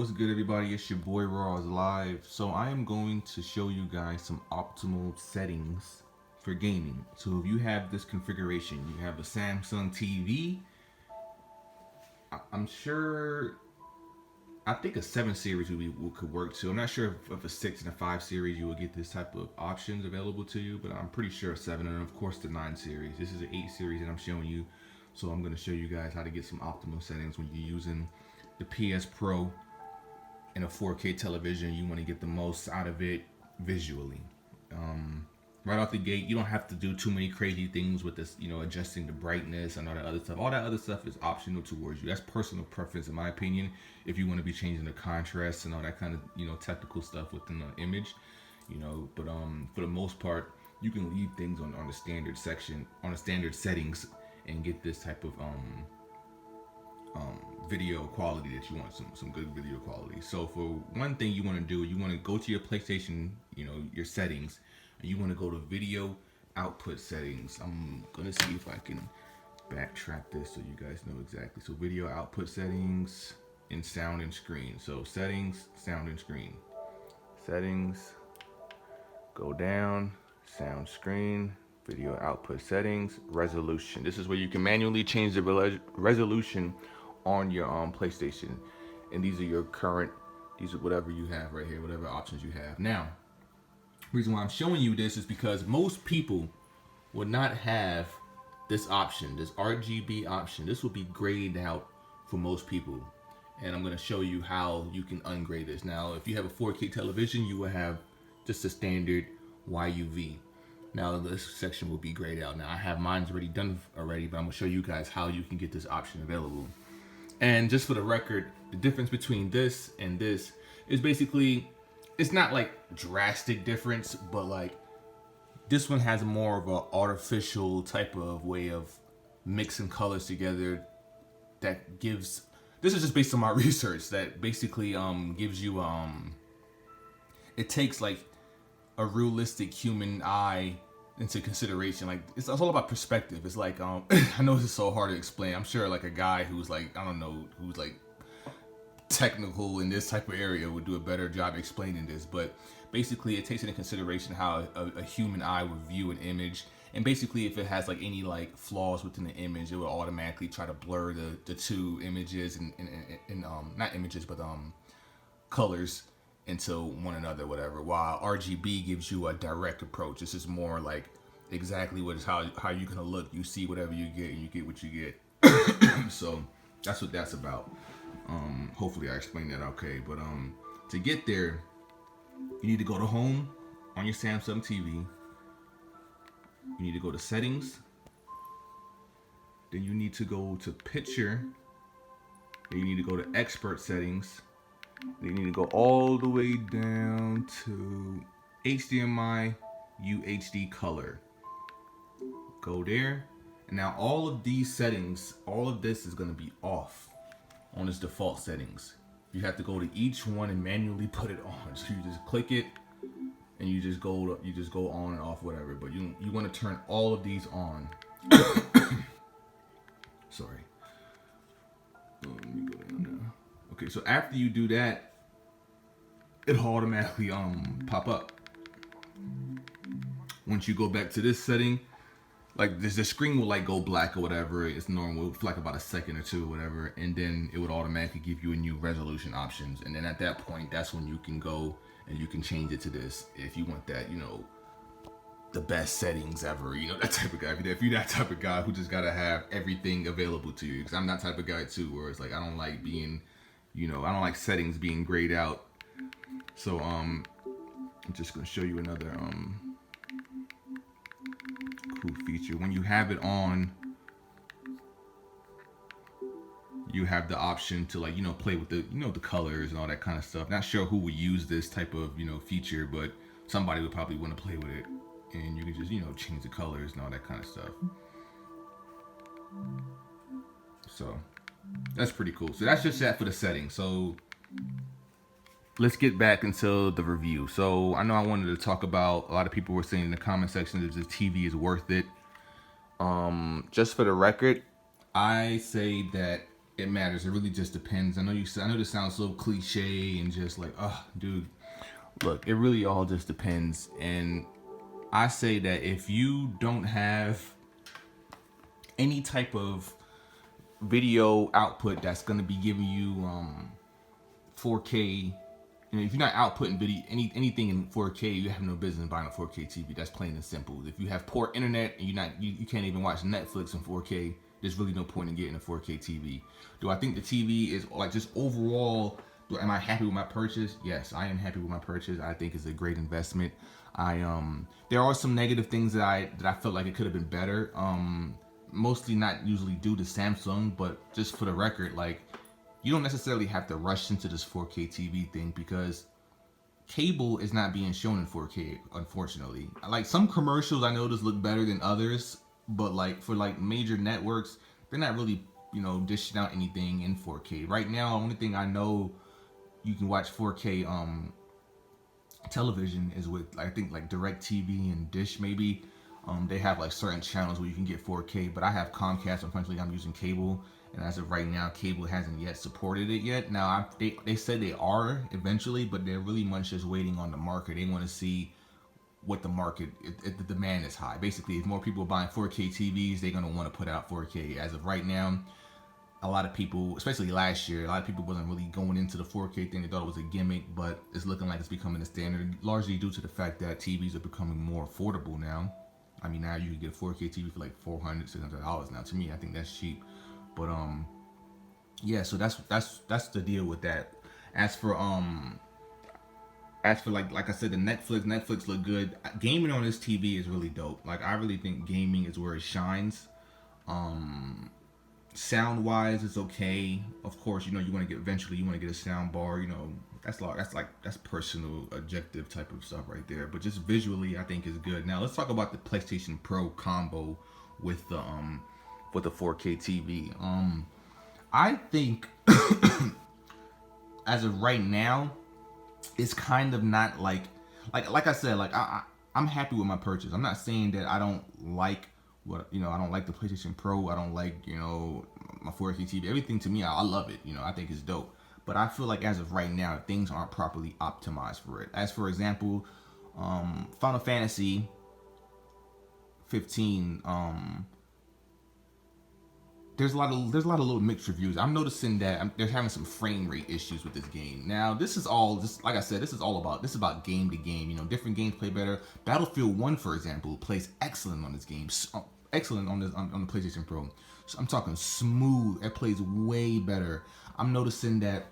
what's good, everybody? It's your boy Raislive. So I am going to show you guys some optimal settings for gaming. So if you have this configuration, you have a Samsung TV. I'm sure, I think a 7 series could work too. I'm not sure if a 6 and a 5 series you will get this type of options available to you, but I'm pretty sure a 7 and of course the 9 series. This is an 8 series that I'm showing you. So I'm going to show you guys how to get some optimal settings when you're using the PS Pro in a 4K television. You want to get the most out of it visually. Right off the gate, you don't have to do too many crazy things with this, adjusting the brightness and all that other stuff. All that other stuff is optional towards you. That's personal preference, in my opinion. If you want to be changing the contrast and all that kind of, technical stuff within the image, but for the most part, you can leave things on the standard section, on the standard settings, and get this type of video quality that you want, some good video quality. So for one thing you want to do, you want to go to your PlayStation, your settings, and you want to go to video output settings. I'm gonna see if I can backtrack this so you guys know exactly. So video output settings and sound and screen. So settings, sound and screen. Settings, go down, sound, screen, video output settings, resolution. This is where you can manually change the resolution on your PlayStation, and these are your current, these are whatever you have right here, whatever options you have. Now, the reason why I'm showing you this is because most people would not have this option, this RGB option. This will be grayed out for most people, and I'm going to show you how you can ungrade this. Now, if you have a 4K television, you will have just a standard YUV. Now this section will be grayed out. Now I have mine's already done but I'm gonna show you guys how you can get this option available. And just for the record, the difference between this and this is basically, it's not like drastic difference, but like this one has more of an artificial type of way of mixing colors together that gives, this is just based on my research, that basically gives you it takes like a realistic human eye into consideration. Like it's all about perspective. It's like I know this is so hard to explain. I'm sure like a guy who's like, I don't know, who's like technical in this type of area would do a better job explaining this, but basically it takes into consideration how a human eye would view an image, and basically if it has like any like flaws within the image, it will automatically try to blur the two images and not images but colors into one another, whatever. While RGB gives you a direct approach. This is more like exactly what is how you're gonna look. You see whatever you get, and you get what you get. So that's what that's about. Hopefully I explained that okay. But to get there, you need to go to home on your Samsung TV. You need to go to settings. Then you need to go to picture. Then you need to go to expert settings. You need to go all the way down to HDMI UHD color. Go there, and now all of these settings, all of this is going to be off on its default settings. You have to go to each one and manually put it on. So you just click it, and you just go on and off, whatever. But you want to turn all of these on. Sorry. Let me go down now. Okay, so after you do that, it'll automatically pop up. Once you go back to this setting, like the screen will like go black or whatever. It's normal for like about a second or two or whatever, and then it would automatically give you a new resolution options. And then at that point, that's when you can go and you can change it to this if you want that, the best settings ever, that type of guy. If you're that type of guy who just gotta have everything available to you, because I'm that type of guy too, where it's like I don't like being, I don't like settings being grayed out. So I'm just gonna show you another cool feature. When you have it on, you have the option to like play with the the colors and all that kind of stuff. Not sure who would use this type of feature, but somebody would probably want to play with it, and you can just change the colors and all that kind of stuff. So that's pretty cool. So that's just that for the settings. So let's get back into the review. So I know I wanted to talk about, a lot of people were saying in the comment section that the TV is worth it. Just for the record, I say that it matters. It really just depends. I know this sounds so cliche and just like, oh, dude. Look, it really all just depends. And I say that if you don't have any type of video output that's going to be giving you 4K, if you're not outputting video anything in 4K, you have no business buying a 4K TV. That's plain and simple. If you have poor internet and you can't even watch Netflix in 4K, there's really no point in getting a 4K TV. Do I think the TV is like just overall? Am I happy with my purchase? Yes, I am happy with my purchase. I think it's a great investment. There are some negative things that I felt like it could have been better. Mostly not usually due to Samsung, but just for the record, like, you don't necessarily have to rush into this 4K TV thing because cable is not being shown in 4K, unfortunately. Like, some commercials I noticed look better than others, but like for like major networks, they're not really, dishing out anything in 4K. Right now, the only thing I know you can watch 4K television is with, I think, like DirecTV and Dish maybe. They have like certain channels where you can get 4K, but I have Comcast. Unfortunately, I'm using cable, and as of right now, cable hasn't yet supported it yet. Now, they said they are eventually, but they're really much just waiting on the market. They want to see what the market, if the demand is high. Basically, if more people are buying 4K TVs, they're gonna want to put out 4K. As of right now, a lot of people, especially last year, a lot of people wasn't really going into the 4K thing. They thought it was a gimmick, but it's looking like it's becoming a standard, largely due to the fact that TVs are becoming more affordable now. I mean, now you can get a 4K TV for like $400, $600 now. To me, I think that's cheap. But yeah, so that's the deal with that. As for like I said, the Netflix look good. Gaming on this TV is really dope. Like, I really think gaming is where it shines. Sound wise, it's okay. Of course, you want to get a sound bar. That's personal, objective type of stuff right there. But just visually, I think is good. Now let's talk about the PlayStation Pro combo with the 4K TV. I think as of right now, it's kind of not like I said, like I'm happy with my purchase. I'm not saying that I don't like I don't like the PlayStation Pro. I don't like, my 4K TV. Everything to me, I love it. I think it's dope. But I feel like as of right now, things aren't properly optimized for it. As for example, Final Fantasy 15, there's a lot of little mixed reviews. I'm noticing that they're having some frame rate issues with this game. Now, this is like I said, this is about game to game. Different games play better. Battlefield 1, for example, plays excellent on this game. Excellent on the PlayStation Pro. So I'm talking smooth. It plays way better. I'm noticing that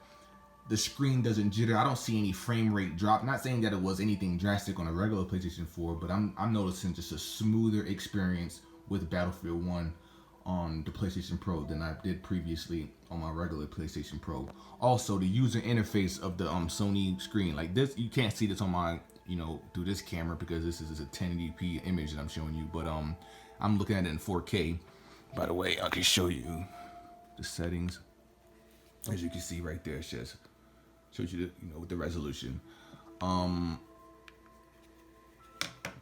the screen doesn't jitter. I don't see any frame rate drop. Not saying that it was anything drastic on a regular PlayStation 4, but I'm noticing just a smoother experience with Battlefield 1 on the PlayStation Pro than I did previously on my regular PlayStation Pro. Also, the user interface of the Sony screen, like this, you can't see this on my, through this camera because this is a 1080p image that I'm showing you, but I'm looking at it in 4K. By the way, I can show you the settings. As you can see right there, it shows you with the resolution.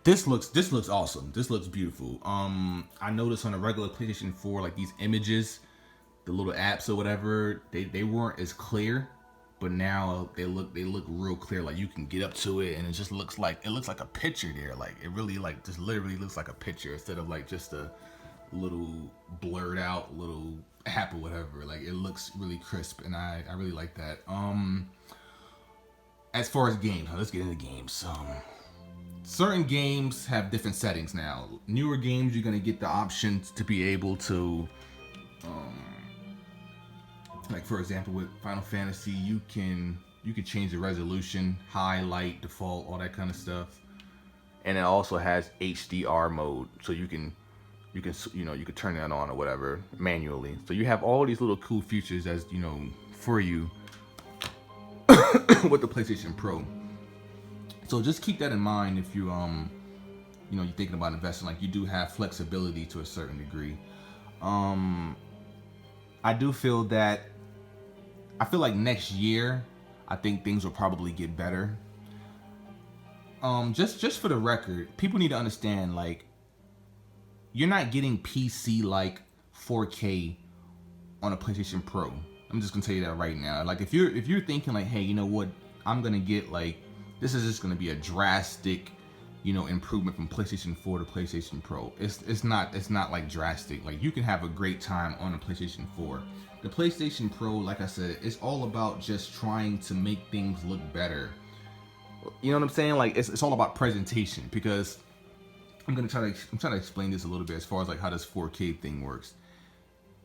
This looks awesome. This looks beautiful. I noticed on a regular PlayStation 4, like these images, the little apps or whatever, they weren't as clear, but now they look real clear. Like, you can get up to it and it just looks like a picture there. Like, it really just literally looks like a picture instead of like just a little blurred out little app or whatever. Like, it looks really crisp, and I really like that. As far as games, let's get into games. Certain games have different settings now. Newer games, you're gonna get the options to be able to, like for example with Final Fantasy, you can change the resolution, high, light, default, all that kind of stuff. And it also has HDR mode, so you can turn that on or whatever manually. So you have all these little cool features as for you with the PlayStation Pro. So just keep that in mind if you're thinking about investing. Like, you do have flexibility to a certain degree. I feel like next year, I think things will probably get better. Just for the record, people need to understand, like, you're not getting PC like 4K on a PlayStation Pro. I'm just gonna tell you that right now. Like if you're thinking like, hey, you know what, I'm gonna get like, this is just gonna be a drastic, you know, improvement from PlayStation 4 to PlayStation Pro. It's not like drastic. Like you can have a great time on a PlayStation 4. The PlayStation Pro, like I said, it's all about just trying to make things look better. You know what I'm saying? Like it's all about presentation, because I'm trying to explain this a little bit as far as like how this 4K thing works.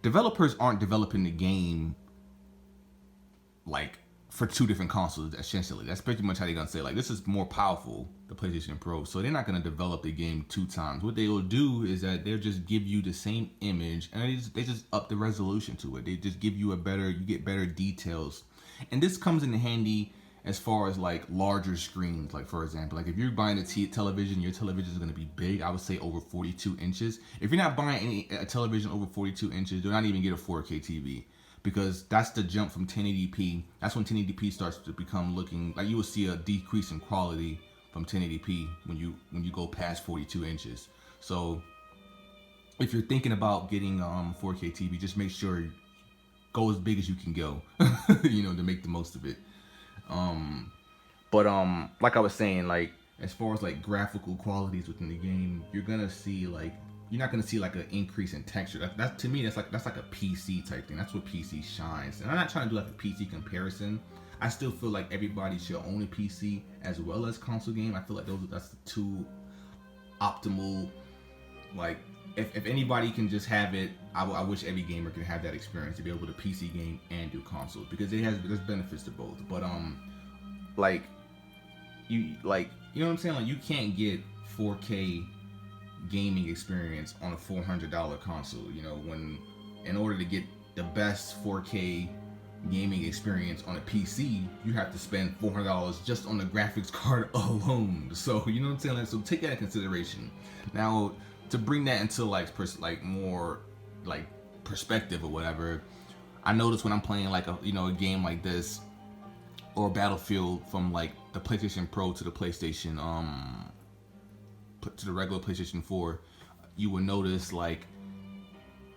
Developers aren't developing the game like for two different consoles, essentially. That's pretty much how they're gonna say, like, this is more powerful, the PlayStation Pro. So they're not gonna develop the game two times. What they will do is that they'll just give you the same image, and they just up the resolution to it. They just give you you get better details. And this comes in handy as far as like larger screens. Like for example, like if you're buying a television, your television is gonna be big. I would say over 42 inches. If you're not buying a television over 42 inches, do not even get a 4K TV. Because that's the jump from 1080p. That's when 1080p starts to become looking like, you will see a decrease in quality from 1080p when you go past 42 inches. So if you're thinking about getting 4K TV, just make sure go as big as you can go, you know, to make the most of it. But like I was saying, like as far as like graphical qualities within the game, you're not gonna see like an increase in texture. That to me, that's like a PC type thing. That's what PC shines. And I'm not trying to do like a PC comparison. I still feel like everybody should own a PC as well as console game. I feel like that's the two optimal. Like if anybody can just have it, I wish every gamer could have that experience, to be able to PC game and do console, because there's benefits to both. But like you know what I'm saying? Like you can't get 4K gaming experience on a $400 console. You know, when in order to get the best 4K gaming experience on a PC, you have to spend $400 just on the graphics card alone. So you know what I'm saying? Like, so take that in consideration. Now, to bring that into like more like perspective or whatever, I notice when I'm playing like a game like this or Battlefield from like the PlayStation Pro to the PlayStation to the regular PlayStation 4, you will notice like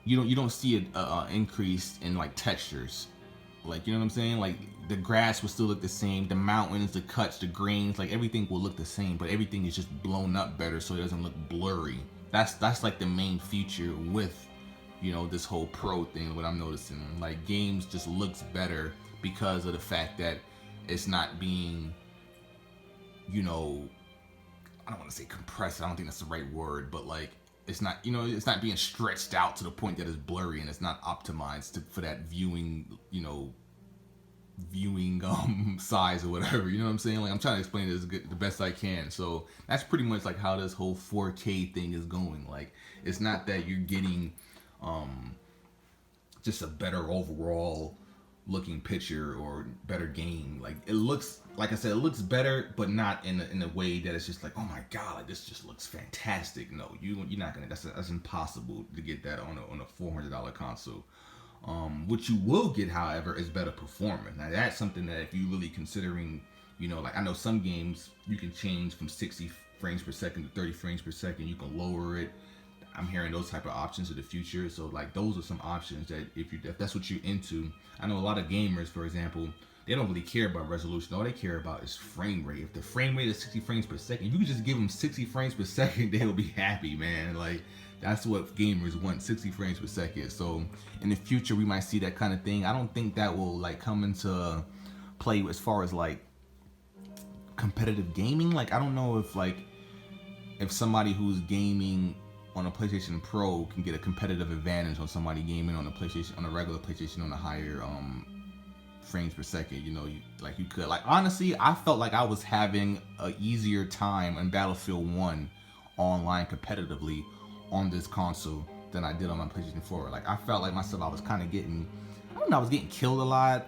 you don't see a increase in like textures. Like, you know what I'm saying? Like the grass will still look the same, the mountains, the cuts, the grains, like everything will look the same, but everything is just blown up better, so it doesn't look blurry. That's like the main feature with, you know, this whole Pro thing. What I'm noticing, like games just looks better because of the fact that it's not being, you know, I don't want to say compressed, I don't think that's the right word, but like it's not, you know, it's not being stretched out to the point that it's blurry, and it's not optimized for that viewing size or whatever. You know what I'm saying? Like I'm trying to explain it the best I can. So that's pretty much like how this whole 4K thing is going. Like it's not that you're getting just a better overall looking picture or better game. Like it looks, like I said, it looks better, but not in a way that it's just like, oh my god, like this just looks fantastic. No, you're not gonna. That's impossible to get that on a $400 console. What you will get, however, is better performance. Now that's something that if you really considering, you know, like I know some games you can change from 60 frames per second to 30 frames per second. You can lower it. I'm hearing those type of options in the future. So like those are some options that if that's what you're into. I know a lot of gamers, for example, they don't really care about resolution. All they care about is frame rate. If the frame rate is 60 frames per second, you can just give them 60 frames per second, they'll be happy, man. Like that's what gamers want, 60 frames per second. So in the future, we might see that kind of thing. I don't think that will like come into play as far as like competitive gaming. Like I don't know if somebody who's gaming on a PlayStation Pro can get a competitive advantage on somebody gaming on a regular PlayStation on a higher frames per second. You know, you could. Like honestly, I felt like I was having a easier time in Battlefield 1 online competitively on this console than I did on my PlayStation 4. Like I felt like myself, I was kind of getting, I was getting killed a lot.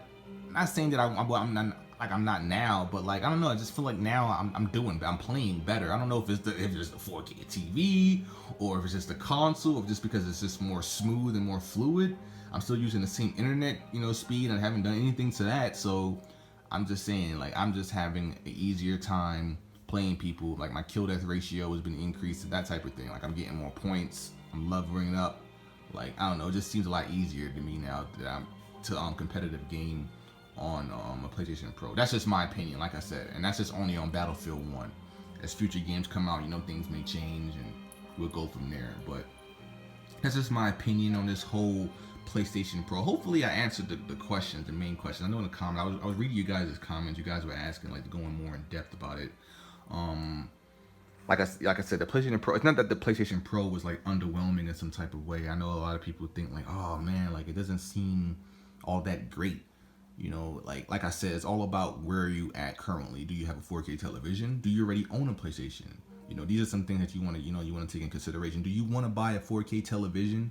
Not saying that I'm not like I'm not now, but like I don't know. I just feel like now I'm playing better. I don't know if it's the 4K TV or if it's just the console, or just because it's just more smooth and more fluid. I'm still using the same internet, you know, speed, and I haven't done anything to that. So I'm just saying, like I'm just having an easier time playing people. Like my kill death ratio has been increased and that type of thing. Like I'm getting more points. I'm leveling up Like, I don't know, it just seems a lot easier to me now that I'm to competitive game on a PlayStation Pro. That's just my opinion, like I said, and that's just only on Battlefield 1. As future games come out, you know, things may change and we'll go from there. But that's just my opinion on this whole PlayStation Pro. Hopefully I answered the questions, the main questions. I know in the comments, I was reading you guys' comments. You guys were asking, like, going more in depth about it. Like I said, the PlayStation Pro, it's not that the PlayStation Pro was like underwhelming in some type of way. I know a lot of people think like, oh man, like it doesn't seem all that great. You know, like I said, it's all about where are you at currently. Do you have a 4K television? Do you already own a PlayStation? You know, these are some things that you want to take in consideration. Do you want to buy a 4K television?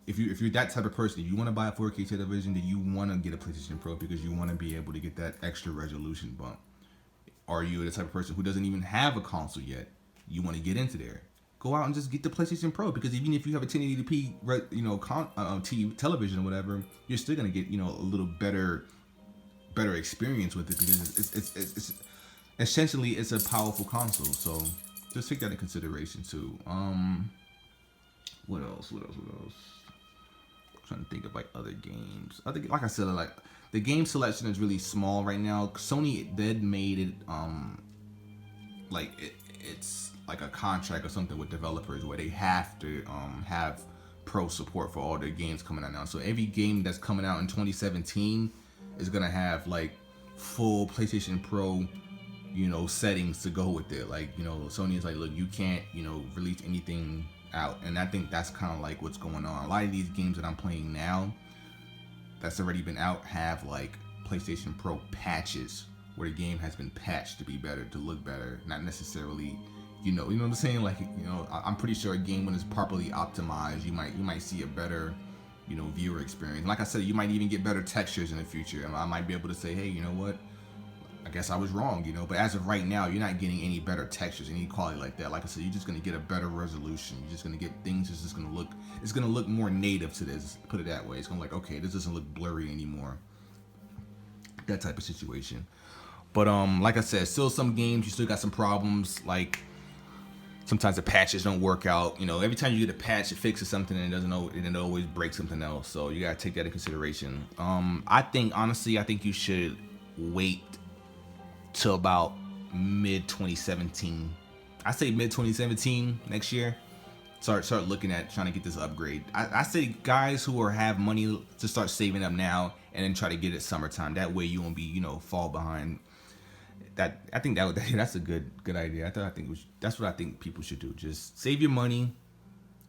If you're that type of person, if you want to buy a 4K television, do you want to get a PlayStation Pro because you want to be able to get that extra resolution bump? Are you the type of person who doesn't even have a console yet? You want to get into there? Go out and just get the PlayStation Pro, because even if you have a 1080p, television or whatever, you're still gonna get, you know, a little better experience with it, because it's essentially it's a powerful console. So just take that in consideration too. What else? I'm trying to think of like other games. Like I said, like the game selection is really small right now. Sony did made it it's like a contract or something with developers where they have to have pro support for all their games coming out now. So every game that's coming out in 2017 is gonna have like full PlayStation Pro, you know, settings to go with it. Like, you know, Sony is like, look, you can't, you know, release anything out. And I think that's kind of like what's going on. A lot of these games that I'm playing now that's already been out have like PlayStation Pro patches where the game has been patched to be better, to look better, not necessarily, you know what I'm saying? Like, you know, I'm pretty sure a game when it's properly optimized, you might see a better, you know, viewer experience. Like I said, you might even get better textures in the future. And I might be able to say, hey, you know what? I guess I was wrong, you know. But as of right now, you're not getting any better textures, any quality like that. Like I said, you're just gonna get a better resolution. You're just gonna get things. It's gonna look more native to this. Put it that way. It's gonna like, okay, this doesn't look blurry anymore. That type of situation. But like I said, still some games you still got some problems. Like sometimes the patches don't work out. You know, every time you get a patch, it fixes something and it always breaks something else. So you gotta take that in consideration. I think you should wait till about mid 2017. I say mid 2017 next year. Start looking at trying to get this upgrade. I say guys who have money to start saving up now and then try to get it summertime. That way you won't be, you know, fall behind. I think that's a good idea. That's what I think people should do. Just save your money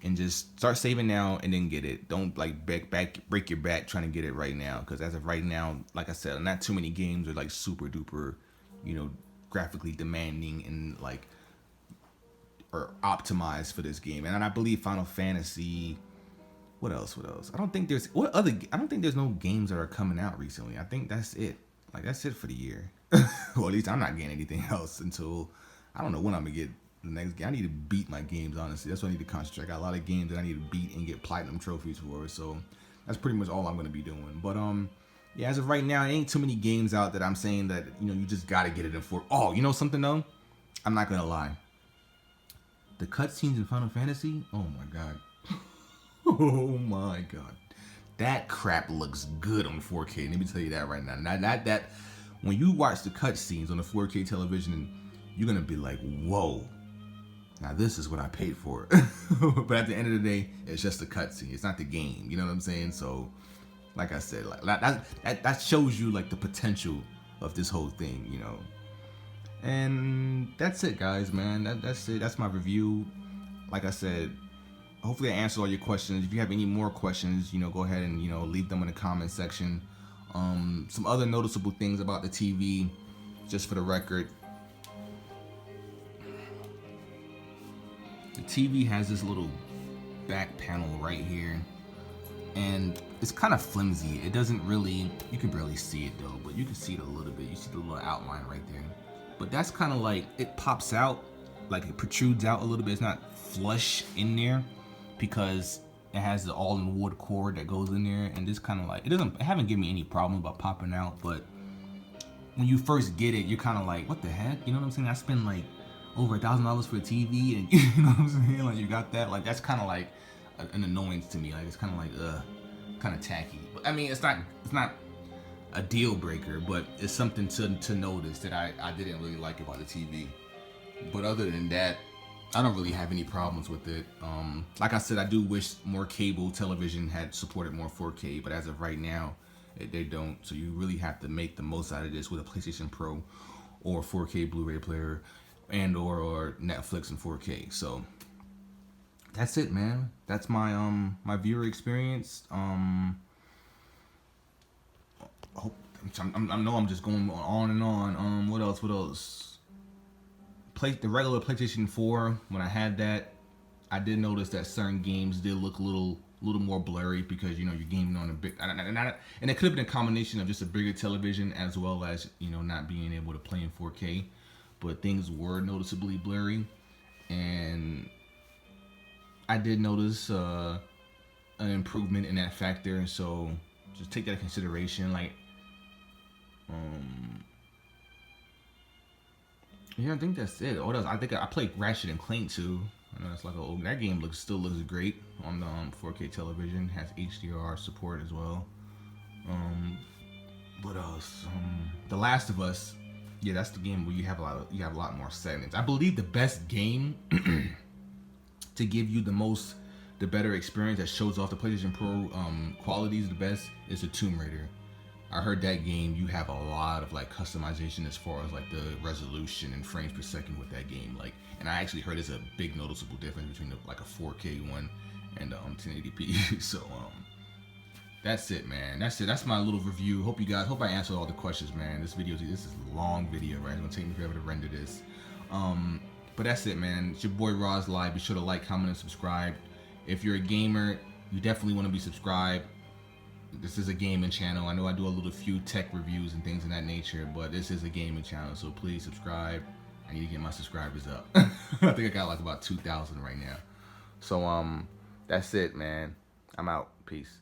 and just start saving now and then get it. Don't like break your back trying to get it right now, because as of right now, like I said, not too many games are like super duper, you know, graphically demanding and like are optimized for this game. And I believe Final Fantasy. What else? I don't think there's no games that are coming out recently. I think that's it. Like that's it for the year. Well, at least I'm not getting anything else until I don't know when I'm gonna get the next game. I need to beat my games, honestly. That's what I need to concentrate. I got a lot of games that I need to beat and get platinum trophies for. So that's pretty much all I'm gonna be doing. But yeah, as of right now, it ain't too many games out that I'm saying that, you know, you just gotta get it in for. Oh, you know something though? I'm not gonna lie. The cutscenes in Final Fantasy, oh my god. Oh my god. That crap looks good on 4K. Let me tell you that right now. That when you watch the cutscenes on the 4K television, you're gonna be like, whoa. Now this is what I paid for. But at the end of the day, it's just a cutscene. It's not the game. You know what I'm saying? So, like I said, like that shows you like the potential of this whole thing, you know. And that's it, guys, man. That's it. That's my review. Like I said, hopefully I answered all your questions. If you have any more questions, you know, go ahead and, you know, leave them in the comment section. Some other noticeable things about the TV, just for the record. The TV has this little back panel right here, and it's kind of flimsy. It doesn't really, you can barely see it though, but you can see it a little bit. You see the little outline right there. But that's kind of like, it pops out, like it protrudes out a little bit. It's not flush in there because it has the all-in-wood cord that goes in there, and this kind of like, it haven't given me any problem about popping out, but when you first get it, you're kind of like, what the heck? You know what I'm saying? I spend like over $1,000 for a TV, and you know what I'm saying? Like, you got that? Like, that's kind of like an annoyance to me. Like it's kind of like kind of tacky. But I mean, it's not a deal breaker, but it's something to notice that I didn't really like about the TV. But other than that, I don't really have any problems with it. Like I said, I do wish more cable television had supported more 4K, but as of right now, they don't. So you really have to make the most out of this with a PlayStation Pro or 4K Blu-ray player and or Netflix in 4K. So that's it, man. That's my my viewer experience. I know I'm just going on and on. What else? The regular PlayStation 4, when I had that, I did notice that certain games did look a little more blurry because, you know, you're gaming on a big, and it could have been a combination of just a bigger television as well as, you know, not being able to play in 4K, but things were noticeably blurry, and I did notice an improvement in that factor. So just take that into consideration. Like, yeah, I think that's it. What else? I think I played Ratchet and Clank too. I know that's like that game still looks great on the 4K television. Has HDR support as well. What else? The Last of Us. Yeah, that's the game where you have a lot more settings. I believe the best game to give you the better experience that shows off the PlayStation Pro qualities the best is the Tomb Raider. I heard that game, you have a lot of like customization as far as like the resolution and frames per second with that game. Like, and I actually heard there's a big noticeable difference between like a 4K one and 1080p. So that's it, man. That's it. That's my little review. Hope I answered all the questions, man. This is a long video, right? It's gonna take me forever to render this. But that's it, man. It's your boy Raislive. Be sure to like, comment, and subscribe. If you're a gamer, you definitely want to be subscribed. This is a gaming channel. I know I do a few tech reviews and things of that nature, but this is a gaming channel, so please subscribe. I need to get my subscribers up. I think I got like about 2,000 right now. So that's it, man. I'm out. Peace.